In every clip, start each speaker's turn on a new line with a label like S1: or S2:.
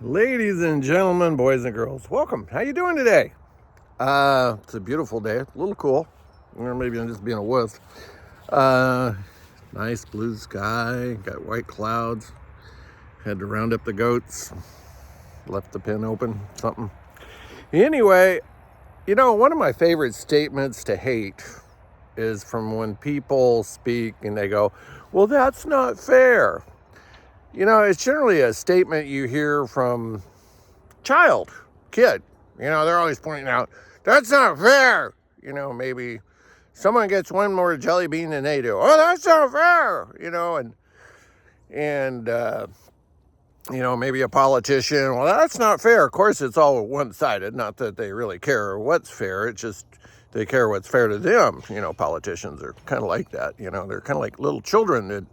S1: Ladies and gentlemen, boys and girls, welcome. How you doing today? It's a beautiful day. A little cool. Or maybe I'm just being a wuss. Uh, nice blue sky. Got white clouds. Had to round up the goats. Left the pen open. Something. Anyway, one of my favorite statements to hate is from when people speak and they go, "Well, that's not fair." It's generally a statement you hear from kid. They're always pointing out, that's not fair. Maybe someone gets one more jelly bean than they do. Oh, that's not fair. Maybe a politician, well, that's not fair. Of course, it's all one-sided. Not that they really care what's fair. It's just they care what's fair to them. Politicians are kind of like that. They're kind of like little children that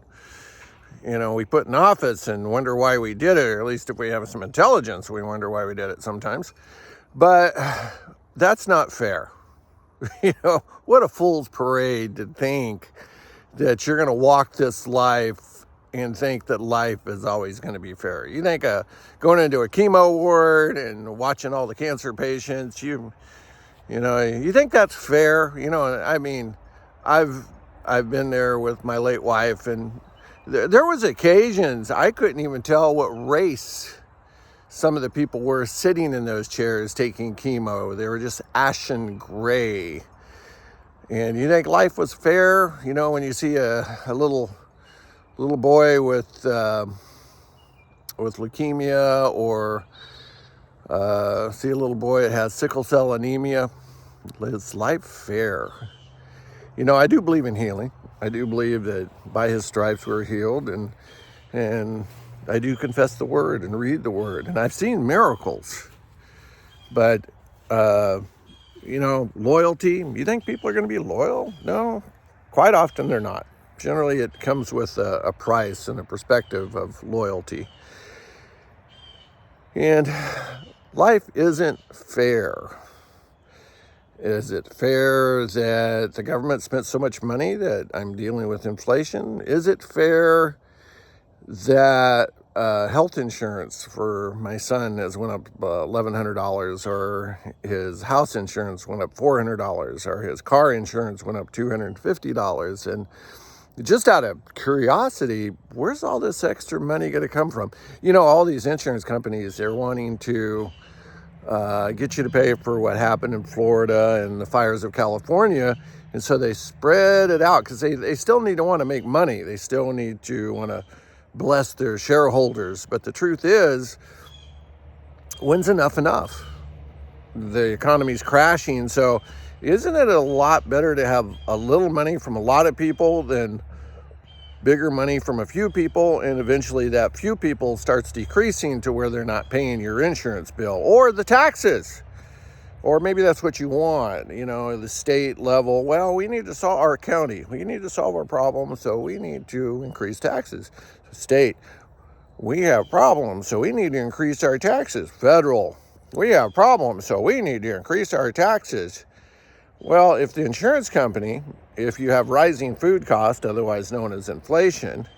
S1: we put in office and wonder why we did it, or at least if we have some intelligence, we wonder why we did it sometimes. But that's not fair. What a fool's parade to think that you're going to walk this life and think that life is always going to be fair. You think going into a chemo ward and watching all the cancer patients, you think that's fair? I've been there with my late wife, and there was occasions I couldn't even tell what race some of the people were sitting in those chairs taking chemo. They were just ashen gray. And you think life was fair? When you see a little boy with leukemia, or see a little boy that has sickle cell anemia, is life fair? I do believe in healing. I do believe that by his stripes we're healed, and I do confess the word and read the word, and I've seen miracles. But loyalty, you think people are going to be loyal? No, quite often they're not. Generally it comes with a price and a perspective of loyalty. And life isn't fair. Is it fair that the government spent so much money that I'm dealing with inflation? Is it fair that health insurance for my son has went up $1,100, or his house insurance went up $400, or his car insurance went up $250? And just out of curiosity, where's all this extra money going to come from? All these insurance companies, they're wanting to get you to pay for what happened in Florida and the fires of California. And so they spread it out because they still need to want to make money. They still need to want to bless their shareholders. But the truth is, when's enough? The economy's crashing. So isn't it a lot better to have a little money from a lot of people than bigger money from a few people, and eventually that few people starts decreasing to where they're not paying your insurance bill or the taxes? Or maybe that's what you want, the state level. Well, we need to solve our county. We need to solve our problems, so we need to increase taxes. State, we have problems, so we need to increase our taxes. Federal, we have problems, so we need to increase our taxes. Well, if the insurance company, if you have rising food costs, otherwise known as inflation,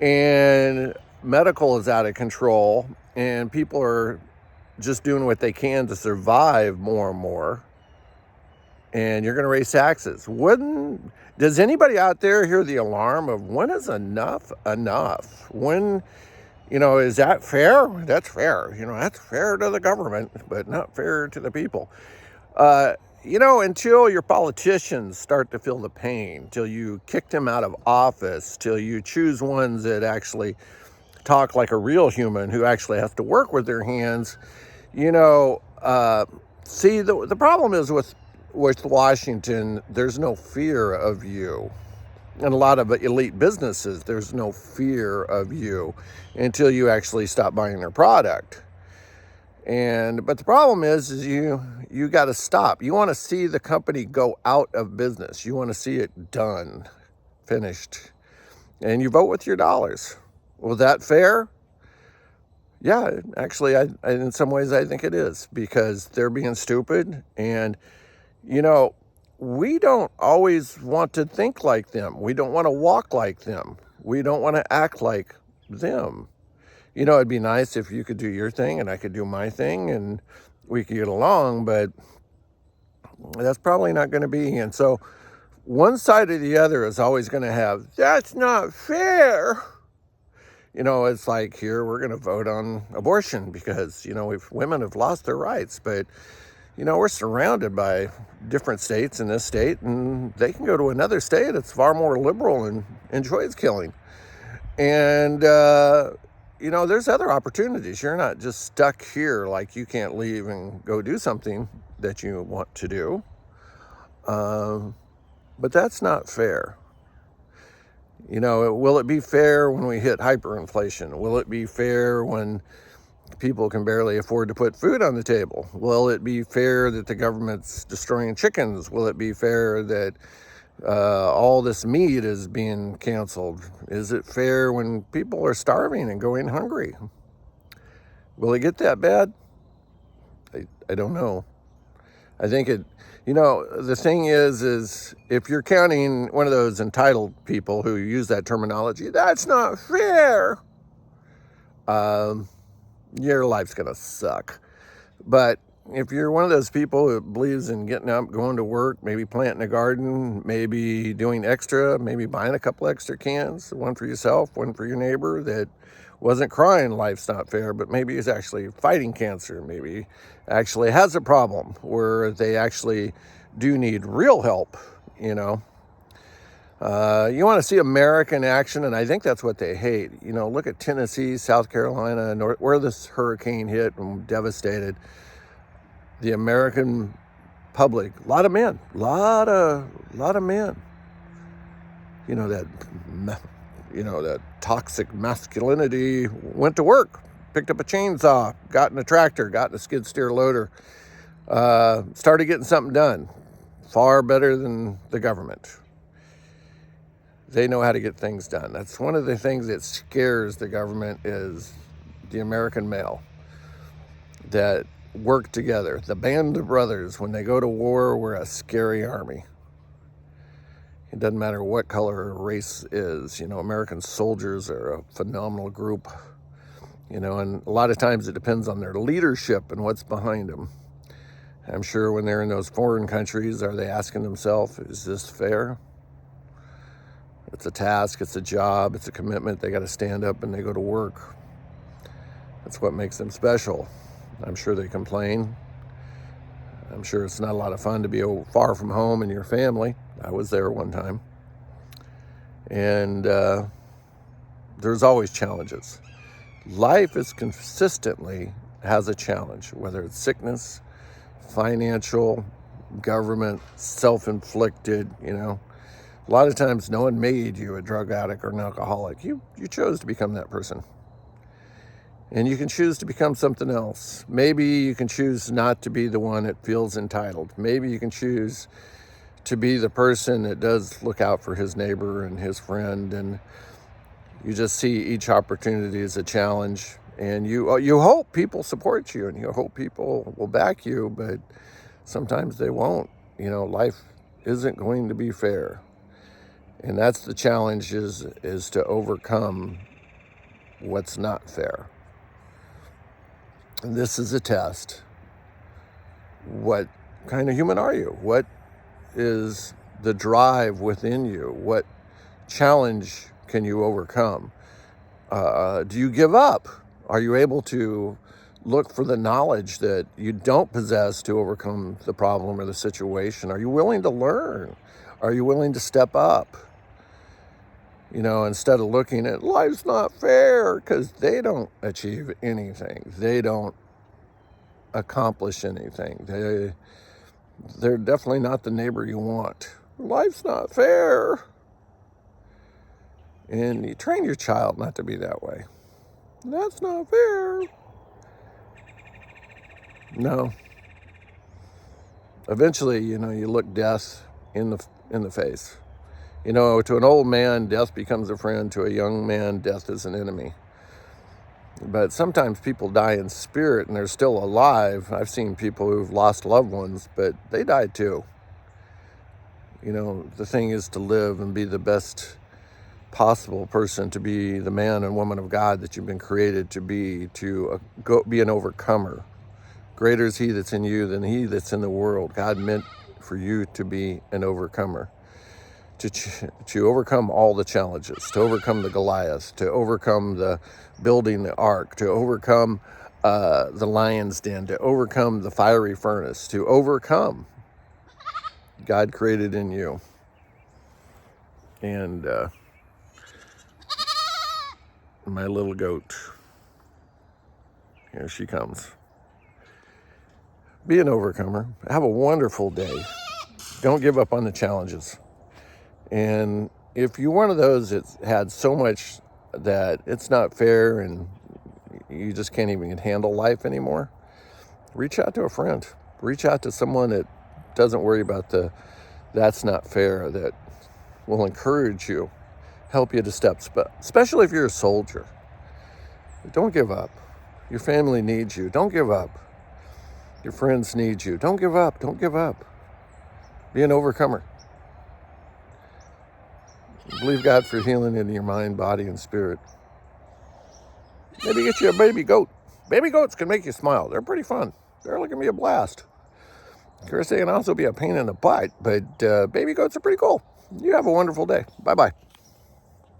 S1: and medical is out of control, and people are just doing what they can to survive more and more, and you're going to raise taxes, does anybody out there hear the alarm of when is enough? When, is that fair? That's fair. That's fair to the government, but not fair to the people. Until your politicians start to feel the pain, till you kick them out of office, till you choose ones that actually talk like a real human who actually has to work with their hands, see, the problem is with Washington, there's no fear of you. And a lot of elite businesses, there's no fear of you until you actually stop buying their product. But the problem is you got to stop. You want to see the company go out of business. You want to see it done, finished. And you vote with your dollars. Was that fair? Yeah, actually, in some ways, I think it is, because they're being stupid. And, we don't always want to think like them. We don't want to walk like them. We don't want to act like them. It'd be nice if you could do your thing and I could do my thing and we could get along, but that's probably not going to be. And so one side or the other is always going to have, that's not fair. It's like here we're going to vote on abortion because, women have lost their rights. But, we're surrounded by different states in this state, and they can go to another state that's far more liberal and enjoys killing. And, there's other opportunities. You're not just stuck here, like you can't leave and go do something that you want to do. But that's not fair. Will it be fair when we hit hyperinflation? Will it be fair when people can barely afford to put food on the table? Will it be fair that the government's destroying chickens? Will it be fair that all this meat is being canceled? Is it fair when people are starving and going hungry? Will it get that bad? I don't know. I think the thing is if you're counting one of those entitled people who use that terminology, that's not fair, your life's going to suck. But if you're one of those people who believes in getting up, going to work, maybe planting a garden, maybe doing extra, maybe buying a couple extra cans, one for yourself, one for your neighbor that wasn't crying life's not fair, but maybe is actually fighting cancer, maybe actually has a problem where they actually do need real help, You want to see American action, and I think that's what they hate. Look at Tennessee, South Carolina, where this hurricane hit and devastated the American public. A lot of men, lot of men. That toxic masculinity went to work, picked up a chainsaw, got in a tractor, got in a skid steer loader, started getting something done. Far better than the government. They know how to get things done. That's one of the things that scares the government is the American male that work together. The band of brothers, when they go to war, we're a scary army. It doesn't matter what color or race is. American soldiers are a phenomenal group. And a lot of times it depends on their leadership and what's behind them. I'm sure when they're in those foreign countries, are they asking themselves, is this fair? It's a task, it's a job, it's a commitment. They got to stand up and they go to work. That's what makes them special. I'm sure they complain. I'm sure it's not a lot of fun to be far from home and your family. I was there one time. And there's always challenges. Life is consistently has a challenge, whether it's sickness, financial, government, self-inflicted, A lot of times no one made you a drug addict or an alcoholic. You chose to become that person. And you can choose to become something else. Maybe you can choose not to be the one that feels entitled. Maybe you can choose to be the person that does look out for his neighbor and his friend. And you just see each opportunity as a challenge. And you hope people support you and you hope people will back you, but sometimes they won't. Life isn't going to be fair. And that's the challenge is to overcome what's not fair. And this is a test. What kind of human are you? What is the drive within you? What challenge can you overcome? Do you give up? Are you able to look for the knowledge that you don't possess to overcome the problem or the situation? Are you willing to learn? Are you willing to step up? Instead of looking at life's not fair, because they don't achieve anything. They don't accomplish anything. They're definitely not the neighbor you want. Life's not fair. And you train your child not to be that way. That's not fair. No. Eventually, you look death in the face. To an old man, death becomes a friend. To a young man, death is an enemy. But sometimes people die in spirit and they're still alive. I've seen people who've lost loved ones, but they died too. The thing is to live and be the best possible person to be the man and woman of God that you've been created to be, be an overcomer. Greater is he that's in you than he that's in the world. God meant for you to be an overcomer, to overcome all the challenges, to overcome the Goliaths, to overcome the building the ark, to overcome the lion's den, to overcome the fiery furnace, to overcome. God created in you. And my little goat, here she comes. Be an overcomer. Have a wonderful day. Don't give up on the challenges. And if you're one of those that's had so much that it's not fair and you just can't even handle life anymore, reach out to a friend. Reach out to someone that doesn't worry about that's not fair, that will encourage you, help you to step, especially if you're a soldier. Don't give up. Your family needs you. Don't give up. Your friends need you. Don't give up. Don't give up. Be an overcomer. Believe God for healing in your mind, body, and spirit. Maybe get you a baby goat. Baby goats can make you smile. They're pretty fun. They're going to be a blast. Of course, they can also be a pain in the butt, but baby goats are pretty cool. You have a wonderful day. Bye-bye.